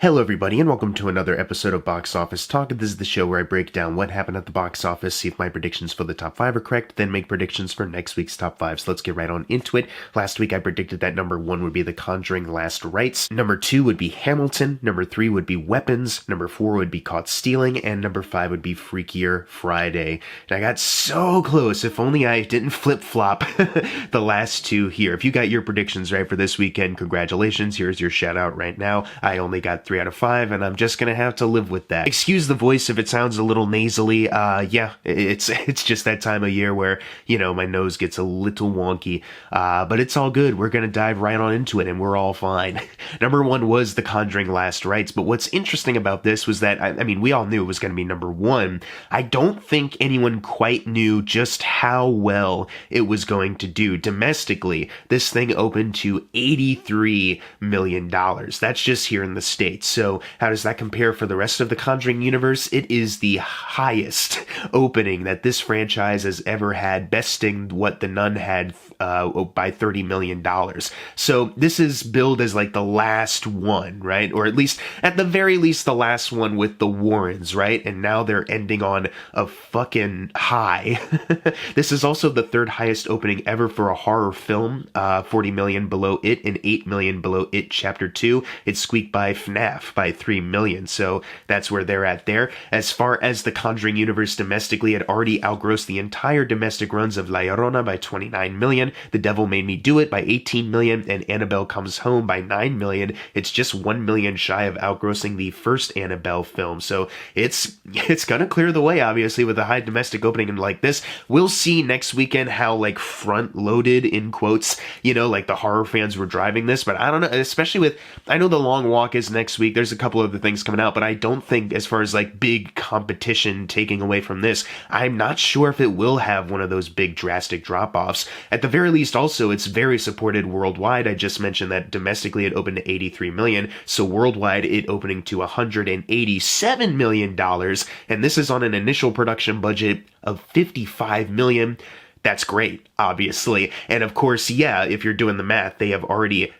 Hello everybody and welcome to another episode of Box Office Talk. This is the show where I break down what happened at the box office, see if my predictions for the top 5 are correct, then make predictions for next week's top 5. So let's get right on into it. Last week I predicted that number 1 would be The Conjuring Last Rites, number 2 would be Hamilton, number 3 would be Weapons, number 4 would be Caught Stealing, and number 5 would be Freakier Friday. And I got so close, if only I didn't flip-flop the last two here. If you got your predictions right for this weekend, congratulations, here's your shout out right now. I only got 3 out of 5, and I'm just gonna have to live with that. Excuse the voice if it sounds a little nasally. Yeah, it's just that time of year where, you know, my nose gets a little wonky. But it's all good. We're gonna dive right on into it, and we're all fine. Number 1 was The Conjuring Last Rites, but what's interesting about this was that, I mean, we all knew it was gonna be number 1. I don't think anyone quite knew just how well it was going to do. Domestically, this thing opened to $83 million. That's just here in the States. So how does that compare for the rest of the Conjuring universe? It is the highest opening that this franchise has ever had, besting what The Nun had by $30 million. So this is billed as like the last one, right? Or at least, at the very least, the last one with the Warrens, right? And now they're ending on a fucking high. This is also the 3rd highest opening ever for a horror film, 40 million below It and 8 million below It Chapter 2. It squeaked by FNAF by 3 million, so that's where they're at there. As far as the Conjuring universe domestically, it already outgrossed the entire domestic runs of La Llorona by 29 million, The Devil Made Me Do It by 18 million, and Annabelle Comes Home by 9 million. It's just 1 million shy of outgrossing the first Annabelle film, so it's gonna clear the way, obviously, with a high domestic opening like this. We'll see next weekend how, like, front-loaded, in quotes, you know, like the horror fans were driving this, but I don't know, especially with, I know The Long Walk is next week, there's a couple other things coming out, but I don't think, as far as like big competition taking away from this, I'm not sure if it will have one of those big drastic drop-offs. At the very least, also, it's very supported worldwide. I just mentioned that domestically it opened to 83 million, so worldwide it opening to $187 million, and this is on an initial production budget of 55 million. That's great, obviously. And of course, yeah, if you're doing the math, they have already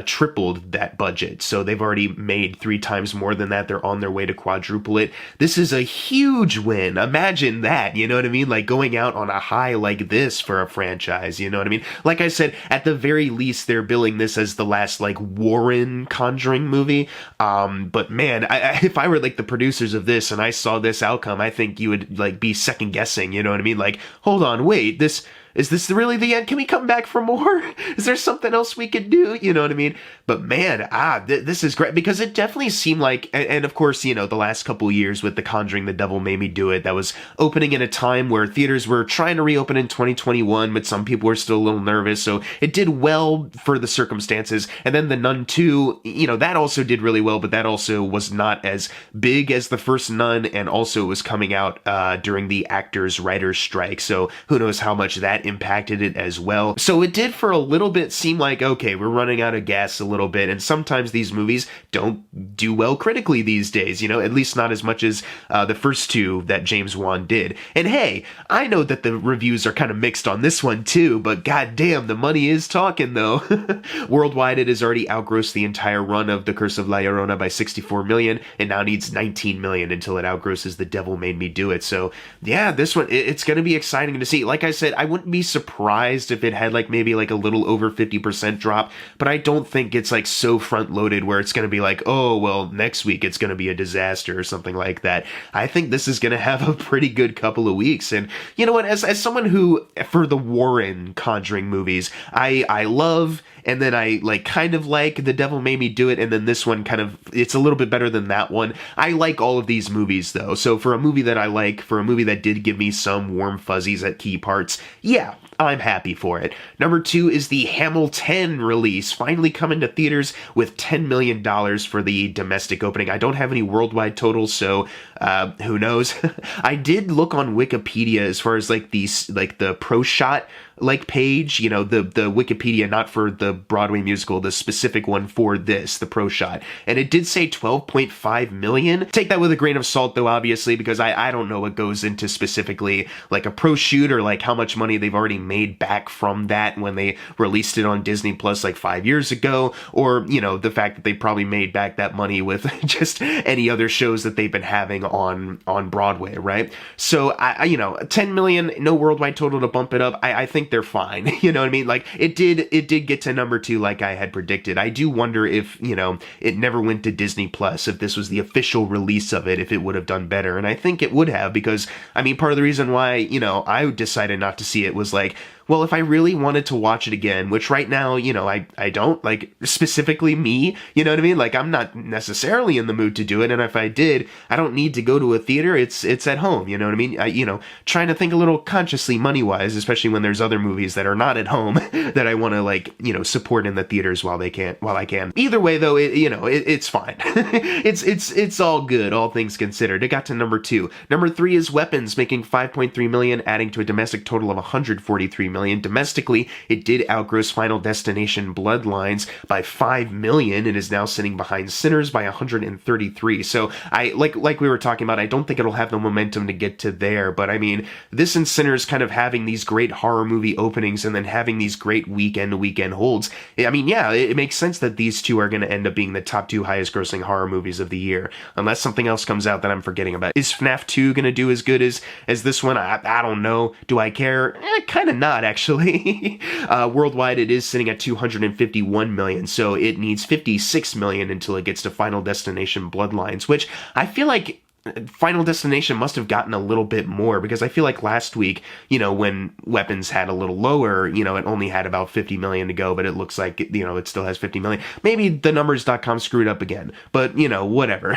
tripled that budget. So they've already made 3 times more than that. They're on their way to quadruple it. This is a huge win. Imagine that, you know what I mean? Like going out on a high like this for a franchise, you know what I mean? Like I said, at the very least, they're billing this as the last like Warren Conjuring movie. But man, if I were like the producers of this and I saw this outcome, I think you would like be second guessing, you know what I mean? Like, hold on, wait, is this really the end? Can we come back for more? Is there something else we could do? You know what I mean? But man, this is great, because it definitely seemed like, and of course, you know, the last couple years with The Conjuring, The Devil Made Me Do It, that was opening in a time where theaters were trying to reopen in 2021, but some people were still a little nervous, so it did well for the circumstances. And then The Nun 2, you know, that also did really well, but that also was not as big as the first Nun, and also was coming out during the actors-writers strike, so who knows how much that impacted it as well. So it did for a little bit seem like, okay, we're running out of gas a little bit, and sometimes these movies don't do well critically these days, you know, at least not as much as the first 2 that James Wan did. And hey, I know that the reviews are kind of mixed on this one too, but goddamn, the money is talking though. Worldwide, it has already outgrossed the entire run of The Curse of La Llorona by 64 million, and now needs 19 million until it outgrosses The Devil Made Me Do It. So yeah, this one, it's going to be exciting to see. Like I said, I wouldn't be surprised if it had like maybe like a little over 50% drop, but I don't think it's like so front loaded where it's going to be like, oh, well, next week it's going to be a disaster or something like that. I think this is going to have a pretty good couple of weeks. And you know what, as someone who, for the Warren Conjuring movies, I love, and then I like kind of like The Devil Made Me Do It, and then this one kind of, it's a little bit better than that one. I like all of these movies though, so for a movie that I like, for a movie that did give me some warm fuzzies at key parts, yeah, I'm happy for it. Number 2 is the Hamilton release, finally coming to theaters with $10 million for the domestic opening. I don't have any worldwide totals, so who knows? I did look on Wikipedia as far as like the pro shot like page, you know, the Wikipedia, not for the Broadway musical, the specific one for this, the pro shot. And it did say 12.5 million. Take that with a grain of salt though, obviously, because I don't know what goes into specifically like a pro shoot or like how much money they've already made back from that when they released it on Disney Plus like 5 years ago, or, you know, the fact that they probably made back that money with just any other shows that they've been having on Broadway, right? So, you know, 10 million, no worldwide total to bump it up. I think they're fine. You know what I mean? Like, it did get to number 2 like I had predicted. I do wonder if, you know, it never went to Disney Plus, if this was the official release of it, if it would have done better. And I think it would have, because, I mean, part of the reason why, you know, I decided not to see it was like, well, if I really wanted to watch it again, which right now, you know, I don't, like, specifically me, you know what I mean? Like, I'm not necessarily in the mood to do it, and if I did, I don't need to go to a theater, it's at home, you know what I mean? You know, trying to think a little consciously money-wise, especially when there's other movies that are not at home that I want to, like, you know, support in the theaters while I can. Either way, though, it's fine. It's all good, all things considered. It got to number 2. Number 3 is Weapons, making $5.3 million, adding to a domestic total of $143 million. Domestically, it did outgross Final Destination Bloodlines by $5 million. It is now sitting behind Sinners by $133. So like we were talking about, I don't think it'll have the momentum to get to there, but I mean, this and Sinners kind of having these great horror movie openings and then having these great weekend-to-weekend holds. I mean, yeah, it makes sense that these two are going to end up being the top 2 highest grossing horror movies of the year, unless something else comes out that I'm forgetting about. Is FNAF 2 going to do as good as this one? I don't know. Do I care? Kind of not, actually. Worldwide, it is sitting at $251 million, so it needs $56 million until it gets to Final Destination Bloodlines, which I feel like Final Destination must have gotten a little bit more, because I feel like last week, you know, when Weapons had a little lower, you know, it only had about 50 million to go, but it looks like, you know, it still has 50 million. Maybe the numbers.com screwed up again, but, you know, whatever.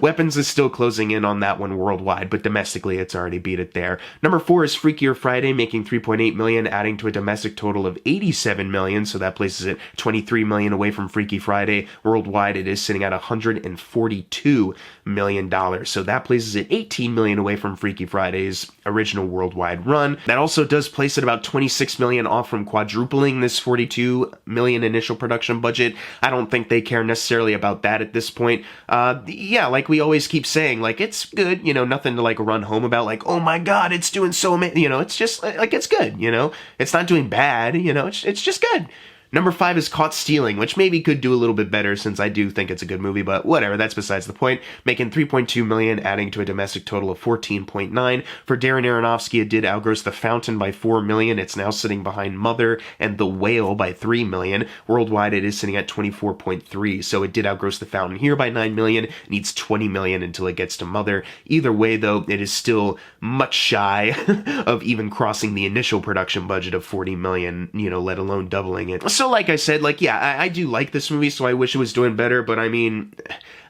Weapons is still closing in on that one worldwide, but domestically it's already beat it there. Number 4 is Freakier Friday, making $3.8 million, adding to a domestic total of $87 million, so that places it $23 million away from Freaky Friday. Worldwide, it is sitting at $142 million. So that places it $18 million away from Freaky Friday's original worldwide run. That also does place it about $26 million off from quadrupling this $42 million initial production budget. I don't think they care necessarily about that at this point. Yeah, like we always keep saying, like, it's good, you know, nothing to like run home about, like, oh my god, it's doing so amazing, you know, it's just like, it's good, you know, it's not doing bad, you know, it's just good. Number 5 is Caught Stealing, which maybe could do a little bit better since I do think it's a good movie, but whatever, that's besides the point. Making $3.2 million, adding to a domestic total of $14.9 million. For Darren Aronofsky, it did outgross The Fountain by $4 million. It's now sitting behind Mother and The Whale by $3 million. Worldwide, it is sitting at $24.3 million, so it did outgross The Fountain here by $9 million. It needs $20 million until it gets to Mother. Either way, though, it is still much shy of even crossing the initial production budget of $40 million, you know, let alone doubling it. So like I said, like, yeah, I do like this movie, so I wish it was doing better, but I mean,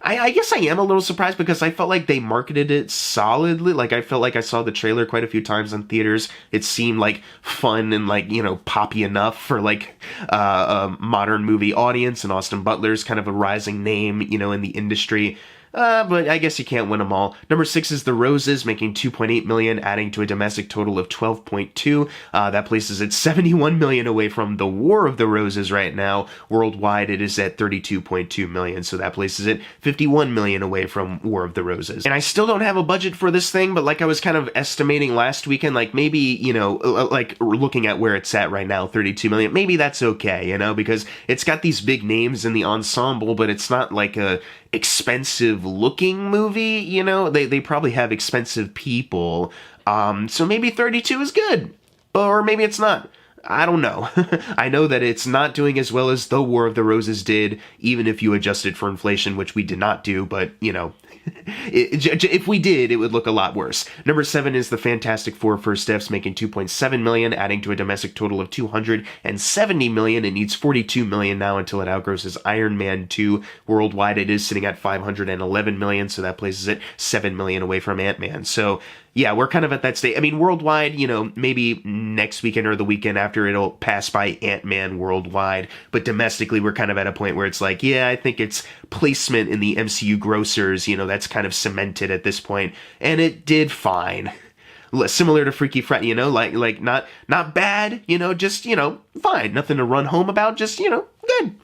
I guess I am a little surprised because I felt like they marketed it solidly. Like, I felt like I saw the trailer quite a few times in theaters. It seemed like fun and, like, you know, poppy enough for, like, a modern movie audience, and Austin Butler's kind of a rising name, you know, in the industry. But I guess you can't win them all. Number 6 is The Roses, making $2.8 million, adding to a domestic total of $12.2 million. That places it $71 million away from The War of the Roses right now. Worldwide, it is at $32.2 million, so that places it $51 million away from War of the Roses. And I still don't have a budget for this thing, but like I was kind of estimating last weekend, like maybe, you know, like looking at where it's at right now, $32 million, maybe that's okay, you know, because it's got these big names in the ensemble, but it's not like a expensive looking movie, you know, they probably have expensive people, so maybe 32 is good, or maybe it's not. I don't know. I know that it's not doing as well as The War of the Roses did, even if you adjusted for inflation, which we did not do, but, you know, if we did, it would look a lot worse. Number 7 is The Fantastic Four First Steps, making $2.7 million, adding to a domestic total of $270 million. It needs $42 million now until it outgrosses Iron Man 2. Worldwide, it is sitting at $511 million, so that places it $7 million away from Ant-Man. So, yeah, we're kind of at that state. I mean, worldwide, you know, maybe next weekend or the weekend after it'll pass by Ant-Man worldwide. But domestically, we're kind of at a point where it's like, yeah, I think its placement in the MCU grossers, you know, that's kind of cemented at this point. And it did fine. Similar to Freaky Friday, you know, like not bad, you know, just, you know, fine. Nothing to run home about, just, you know, good.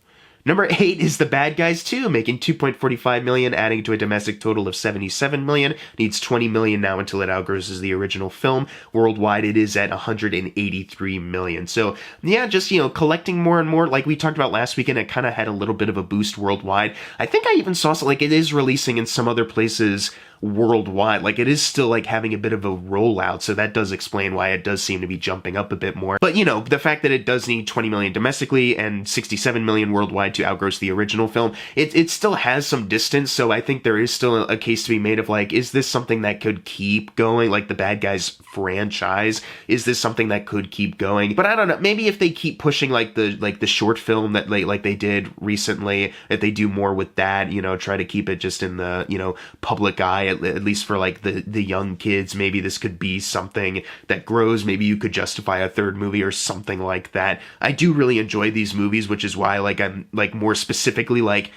Number 8 is The Bad Guys 2, making $2.45 million, adding to a domestic total of $77 million. Needs $20 million now until it outgrosses the original film. Worldwide, it is at $183 million. So, yeah, just, collecting more and more. Like we talked about last weekend, it kind of had a little bit of a boost worldwide. I think I even saw, like, it is releasing in some other places worldwide. Like, it is still, like, having a bit of a rollout, so that does explain why it does seem to be jumping up a bit more. But, the fact that it does need $20 million domestically and $67 million worldwide to outgross the original film, it still has some distance, so I think there is still a case to be made of, like, is this something that could keep going? Like, the Bad Guys franchise, is this something that could keep going? But I don't know, maybe if they keep pushing, like, the short film that they did recently, if they do more with that, try to keep it just in the, public eye, at least for, like, the young kids, maybe this could be something that grows. Maybe you could justify a third movie or something like that. I do really enjoy these movies, which is why, like, I'm, like, more specifically, like,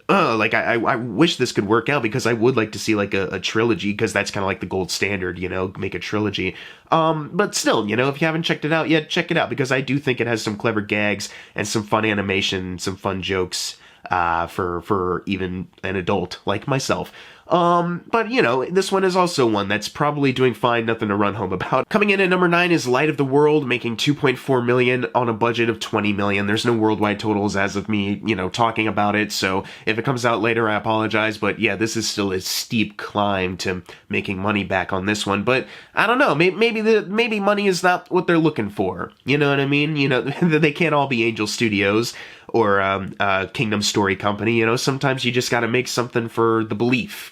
I wish this could work out, because I would like to see, like, a trilogy, because that's kind of like the gold standard, make a trilogy. But still, if you haven't checked it out yet, check it out, because I do think it has some clever gags and some fun animation, some fun jokes, for even an adult like myself. But this one is also one that's probably doing fine, nothing to run home about. Coming in at number 9 is Light of the World, making $2.4 million on a budget of $20 million. There's no worldwide totals as of me, talking about it, so if it comes out later, I apologize, but yeah, this is still a steep climb to making money back on this one. But I don't know, maybe money is not what they're looking for. You know what I mean? They can't all be Angel Studios or Kingdom Story Company. Sometimes you just gotta make something for the belief,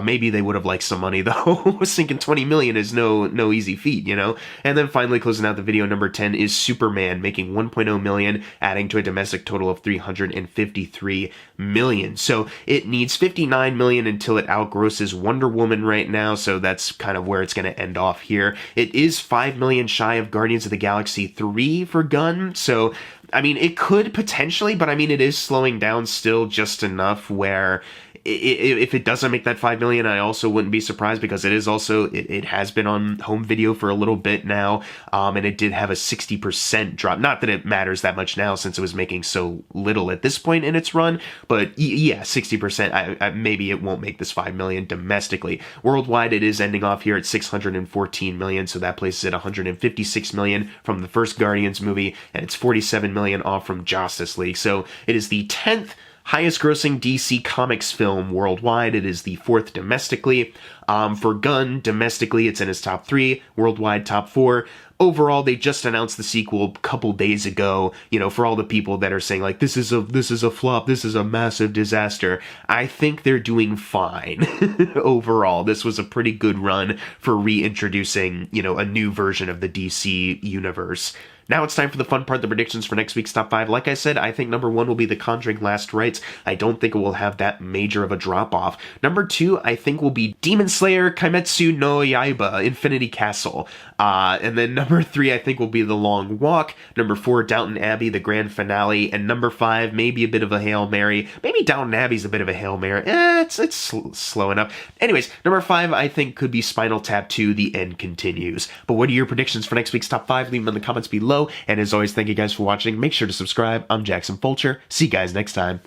maybe they would have liked some money, though. Sinking $20 million is no easy feat, And then finally, closing out the video, number 10 is Superman, making $1.0 million, adding to a domestic total of $353 million. So it needs $59 million until it outgrosses Wonder Woman right now, so that's kind of where it's going to end off here. It is $5 million shy of Guardians of the Galaxy 3 for Gunn, so I mean, it could potentially, but I mean, it is slowing down still just enough where if it doesn't make that $5 million, I also wouldn't be surprised, because it is also, it has been on home video for a little bit now, and it did have a 60% drop. Not that it matters that much now, since it was making so little at this point in its run, but yeah, 60%, maybe it won't make this $5 million domestically. Worldwide, it is ending off here at $614 million, so that places it $156 million from the first Guardians movie, and it's $47 million off from Justice League. So it is the 10th highest grossing DC Comics film worldwide. It is the 4th domestically. For Gunn, domestically, it's in his top 3, worldwide top 4. Overall, they just announced the sequel a couple days ago, for all the people that are saying, like, this is a flop, this is a massive disaster. I think they're doing fine. Overall, this was a pretty good run for reintroducing, a new version of the DC universe. Now it's time for the fun part, the predictions for next week's top 5. Like I said, I think number 1 will be The Conjuring Last Rites. I don't think it will have that major of a drop-off. Number 2, I think, will be Demon Slayer Kimetsu no Yaiba, Infinity Castle. And then number 3, I think, will be The Long Walk. Number 4, Downton Abbey, the grand finale. And number 5, maybe a bit of a Hail Mary. Maybe Downton Abbey's a bit of a Hail Mary. It's slow enough. Anyways, number 5, I think, could be Spinal Tap 2, The End Continues. But what are your predictions for next week's top 5? Leave them in the comments below. And as always, thank you guys for watching. Make sure to subscribe. I'm Jackson Fulcher. See you guys next time.